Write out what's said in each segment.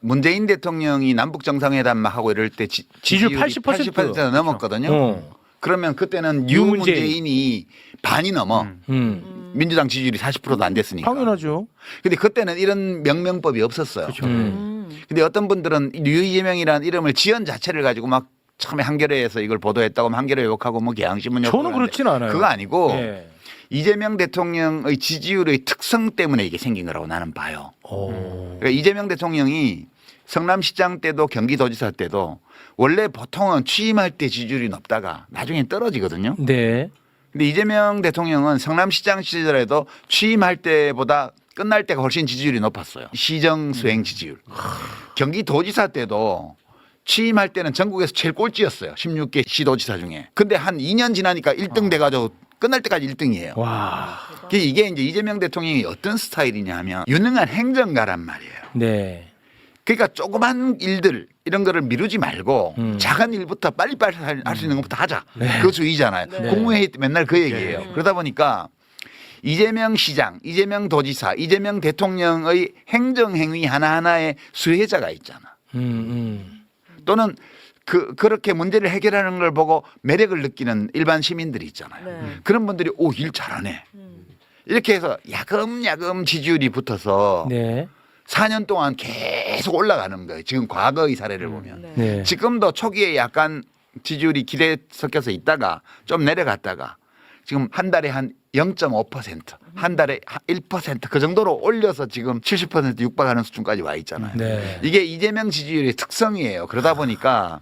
문재인 대통령이 남북 정상회담하고 이럴 때 지지율 지지율이 80% 넘었거든요. 그러면 그때는 유문재인이 반이 넘어. 민주당 지지율이 40%도 안 됐으니까. 당연하죠. 근데 그때는 이런 명명법이 없었어요. 그렇죠. 근데 어떤 분들은 류이재명이라는 이름을 지연 자체를 가지고 막 처음에 한겨레에서 이걸 보도했다고 하면 한겨레 욕하고 뭐 개항신문 욕하고 저는 그렇진 않아요. 그거 아니고 예. 이재명 대통령의 지지율의 특성 때문에 이게 생긴 거라고 나는 봐요. 그러니까 이재명 대통령이 성남시장 때도 경기도지사 때도 원래 보통은 취임할 때 지지율이 높다가 나중에 떨어지거든요. 네. 근데 이재명 대통령은 성남시장 시절에도 취임할 때보다 끝날 때가 훨씬 지지율이 높았어요. 시정 수행 지지율. 경기도지사 때도 취임할 때는 전국에서 제일 꼴찌였어요. 16개 시도지사 중에. 근데 한 2년 지나니까 1등 돼가지고 끝날 때까지 1등이에요. 와. 이게 이제 이재명 대통령이 어떤 스타일이냐 하면 유능한 행정가란 말이에요. 네. 그러니까 조그만 일들 이런 거를 미루지 말고 작은 일부터 빨리빨리 할 수 있는 것부터 하자. 네. 그 주의잖아요. 네. 국무회의 때 맨날 그 얘기예요. 그러다 보니까 이재명 시장, 이재명 도지사, 이재명 대통령의 행정행위 하나하나에 수혜자가 있잖아. 또는 그렇게 문제를 해결하는 걸 보고 매력을 느끼는 일반 시민들이 있잖아요. 네. 그런 분들이 오, 일 잘하네. 이렇게 해서 야금야금 지지율이 붙어서 네. 4년 동안 계속 올라가는 거예요. 지금 과거의 사례를 보면. 네. 네. 지금도 초기에 약간 지지율이 기대 섞여서 있다가 좀 내려갔다가 지금 한 달에 한 0.5%, 한 달에 1%그 정도로 올려서 지금 70% 육박하는 수준까지 와 있잖아요. 네. 이게 이재명 지지율의 특성이에요. 그러다 보니까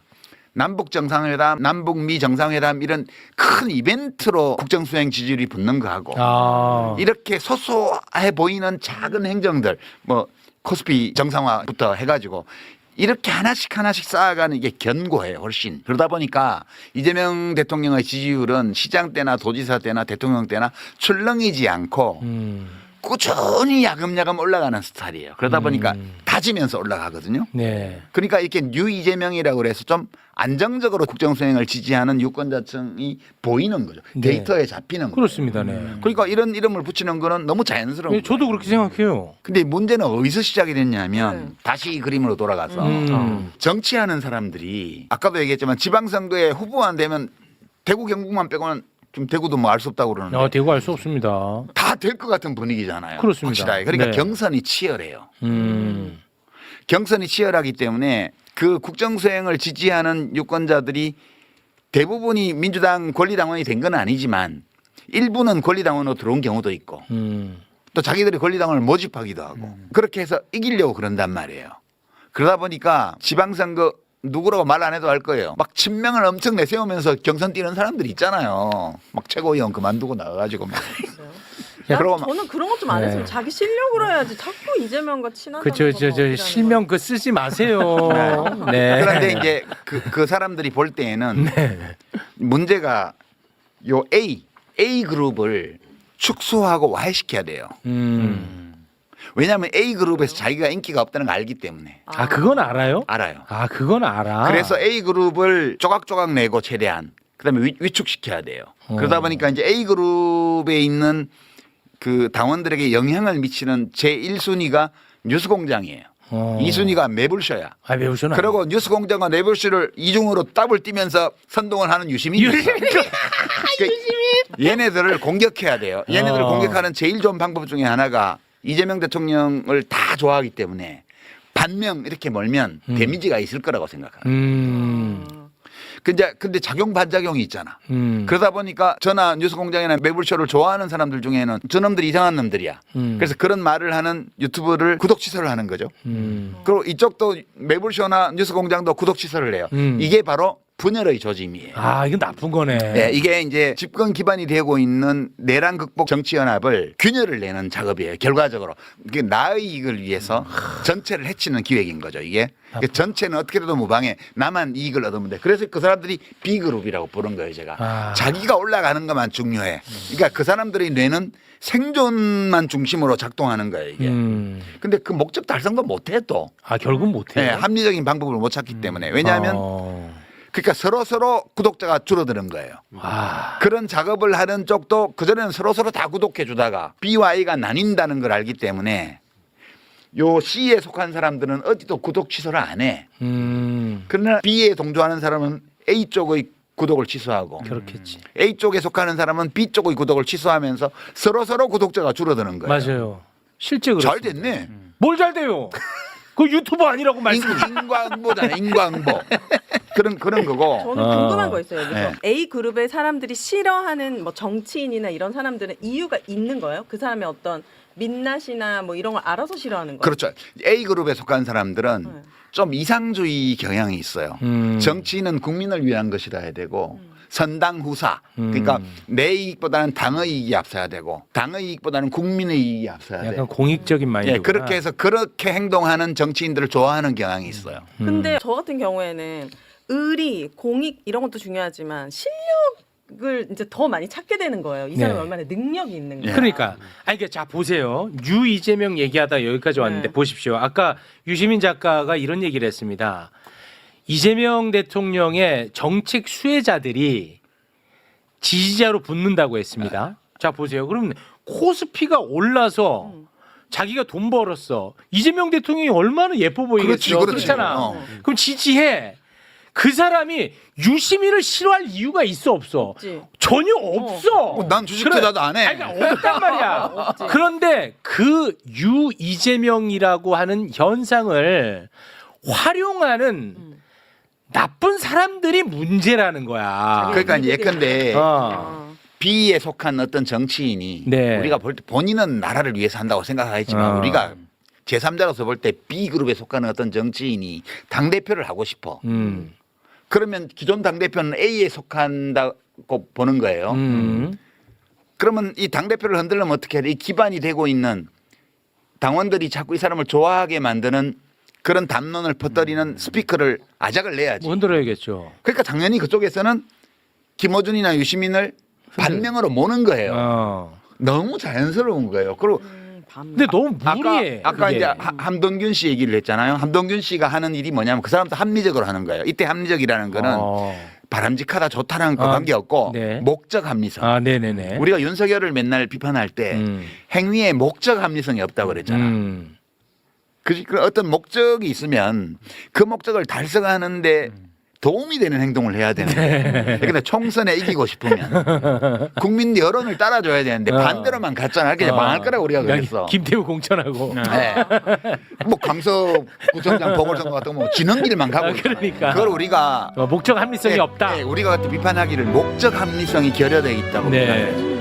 남북 정상회담, 남북미 정상회담 이런 큰 이벤트로 국정수행 지지율이 붙는 거하고 아. 이렇게 소소해 보이는 작은 행정들 뭐 코스피 정상화부터 해가지고 이렇게 하나씩 쌓아가는 이게 견고해요, 훨씬. 그러다 보니까 이재명 대통령의 지지율은 시장 때나 도지사 때나 대통령 때나 출렁이지 않고 꾸준히 야금야금 올라가는 스타일이에요. 그러다 보니까 다지면서 올라가거든요. 네. 그러니까 이렇게 뉴 이재명이라고 그래서 좀 안정적으로 국정수행을 지지하는 유권자층이 보이는 거죠. 네. 데이터에 잡히는 거죠. 그렇습니다. 네. 그러니까 이런 이름을 붙이는 거는 너무 자연스러운 네, 거예요. 저도 그렇게 생각해요. 근데 문제는 어디서 시작이 됐냐면 네. 다시 이 그림으로 돌아가서 정치하는 사람들이 아까도 얘기했지만 지방선거에 후보 안 되면 대구 경북만 빼고는 좀 대구도 뭐 알 수 없다고 그러는데 대구 알 수 없습니다. 다 될 것 같은 분위기잖아요. 그렇습니다. 확실하게. 그러니까 네. 경선이 치열해요. 경선이 치열하기 때문에 그 국정수행을 지지하는 유권자들이 대부분이 민주당 권리당원이 된 건 아니지만 일부는 권리당원으로 들어온 경우도 있고 또 자기들이 권리당원을 모집하기도 하고 그렇게 해서 이기려고 그런단 말이에요. 그러다 보니까 지방선거 누구라고 말 안 해도 알 거예요. 막 친명을 엄청 내세우면서 경선 뛰는 사람들이 있잖아요. 막 최고위원 그만두고 나가가지고 막. 야, 그러고 막 저는 그런 것 좀 안 했으면 네. 자기 실력으로 해야지. 자꾸 이재명과 친하다는 그저 실명 그 쓰지 마세요. 네. 그런데 이제 그 사람들이 볼 때에는 문제가 요 A 그룹을 축소하고 와해시켜야 돼요. 왜냐하면 A 그룹에서 자기가 인기가 없다는 걸 알기 때문에 아 그건 알아요? 알아요. 아 그건 알아. 그래서 A 그룹을 조각조각 내고 최대한 그다음에 위축시켜야 돼요. 그러다 보니까 이제 A 그룹에 있는 그 당원들에게 영향을 미치는 제 1순위가 뉴스공장이에요. 2순위가 매불쇼야. 아 매우셔나. 그리고 뉴스공장과 매불쇼를 이중으로 더블 뛰면서 선동을 하는 유시민이 있어요. 얘네들을 공격해야 돼요. 얘네들을 공격하는 제일 좋은 방법 중에 하나가 이재명 대통령을 다 좋아하기 때문에 반명 이렇게 몰면 데미지가 있을 거라고 생각합니다. 근데 작용 반작용이 있잖아. 그러다 보니까 저나 뉴스공장이나 매불쇼를 좋아하는 사람들 중에는 저놈들이 이상한 놈들이야. 그래서 그런 말을 하는 유튜브를 구독 취소를 하는 거죠. 그리고 이쪽도 매불쇼나 뉴스공장도 구독 취소를 해요. 이게 바로 분열의 조짐이에요. 아 이건 나쁜 거네. 네, 이게 이제 집권 기반이 되고 있는 내란 극복 정치연합을 균열을 내는 작업이에요. 결과적으로 이게 나의 이익을 위해서 전체를 해치는 기획인 거죠. 이게 전체는 어떻게든 무방해 나만 이익을 얻으면 돼. 그래서 그 사람들이 B그룹이라고 부른 거예요. 제가 자기가 올라가는 것만 중요해. 그러니까 그 사람들이 뇌는 생존만 중심으로 작동하는 거예요. 이게. 근데 그 목적 달성도 못해 또. 아 결국 못해요. 네, 합리적인 방법을 못 찾기 때문에. 왜냐하면 그러니까 서로 구독자가 줄어드는 거예요. 그런 작업을 하는 쪽도 그전에는 서로 다 구독해 주다가 B와 A가 나뉜다는 걸 알기 때문에 요 C에 속한 사람들은 어디도 구독 취소를 안 해. 그러나 B에 동조하는 사람은 A 쪽의 구독을 취소하고 그렇겠지. A 쪽에 속하는 사람은 B 쪽의 구독을 취소하면서 서로 구독자가 줄어드는 거예요. 맞아요. 실제 그렇 잘 됐네. 뭘 잘 돼요? 그 유튜버 아니라고 말씀. 인과응보잖아. 인과응보. 그런 거고. 저는 아. 궁금한 거 있어요. 여기서 네. A 그룹의 사람들이 싫어하는 뭐 정치인이나 이런 사람들은 이유가 있는 거예요? 그 사람의 어떤 민낯이나 뭐 이런 걸 알아서 싫어하는 거예요? 그렇죠. A 그룹에 속한 사람들은 네. 좀 이상주의 경향이 있어요. 정치는 국민을 위한 것이라 해야 되고 선당 후사. 그러니까 내 이익보다는 당의 이익이 앞서야 되고 당의 이익보다는 국민의 이익이 앞서야 약간 되고. 공익적인 마인드구나. 예, 그렇게 해서 그렇게 행동하는 정치인들을 좋아하는 경향이 있어요. 근데 저 같은 경우에는 의리, 공익 이런 것도 중요하지만 실력을 이제 더 많이 찾게 되는 거예요. 이 사람이 네. 얼마나 능력이 있는 가. 예. 그러니까 아니 자 보세요. 유 이재명 얘기하다 여기까지 왔는데 네. 보십시오. 아까 유시민 작가가 이런 얘기를 했습니다. 이재명 대통령의 정책 수혜자들이 지지자로 붙는다고 했습니다. 자 보세요. 그럼 코스피가 올라서 자기가 돈 벌었어. 이재명 대통령이 얼마나 예뻐 보이겠어. 그렇지. 그렇잖아. 어. 그럼 지지해. 그 사람이 유시민을 싫어할 이유가 있어 없어? 없지. 전혀 없어. 난 주식 투자도 안 해. 아니, 그러니까 없단 말이야. 그런데 그 유 이재명이라고 하는 현상을 활용하는 나쁜 사람들이 문제라는 거야. 그러니까 예컨대 어. B에 속한 어떤 정치인이 네. 우리가 볼 때 본인은 나라를 위해서 한다고 생각하겠지만 어. 우리가 제3자로서 볼 때 B 그룹에 속하는 어떤 정치인이 당 대표를 하고 싶어. 그러면 기존 당 대표는 A에 속한다고 보는 거예요. 그러면 이 당 대표를 흔들려면 어떻게 해야 돼? 이 기반이 되고 있는 당원들이 자꾸 이 사람을 좋아하게 만드는 그런 담론을 퍼뜨리는 스피커를 아작을 내야지. 뭐 흔들어야겠죠. 그러니까 당연히 그쪽에서는 김어준이나 유시민을 반명으로 모는 거예요. 어. 너무 자연스러운 거예요. 그리고 근데 너무 무리해. 아까 그게. 이제 함동균 씨 얘기를 했잖아요. 함동균 씨가 하는 일이 뭐냐면 그 사람도 합리적으로 하는 거예요. 이때 합리적이라는 거는 어. 바람직하다 좋다라는 거 아, 관계없고 네. 목적 합리성. 아, 네네네. 우리가 윤석열을 맨날 비판할 때 행위에 목적 합리성이 없다고 그랬잖아. 그 어떤 목적이 있으면 그 목적을 달성하는데 도움이 되는 행동을 해야 되는 거예요. 그런데 총선에 이기고 싶으면 국민 여론을 따라줘야 되는데 반대로만 갔잖아. 그게 망할 거라고 우리가 그랬어. 김태우 공천하고. 네. 뭐 강서구청장 보궐선거 같은 거 뭐 지는 길만 가고 그러니까. 그걸 우리가 목적 합리성이 네, 없다. 네, 우리가 그때 비판하기를 목적 합리성이 결여돼 있다고 네. 비판했죠.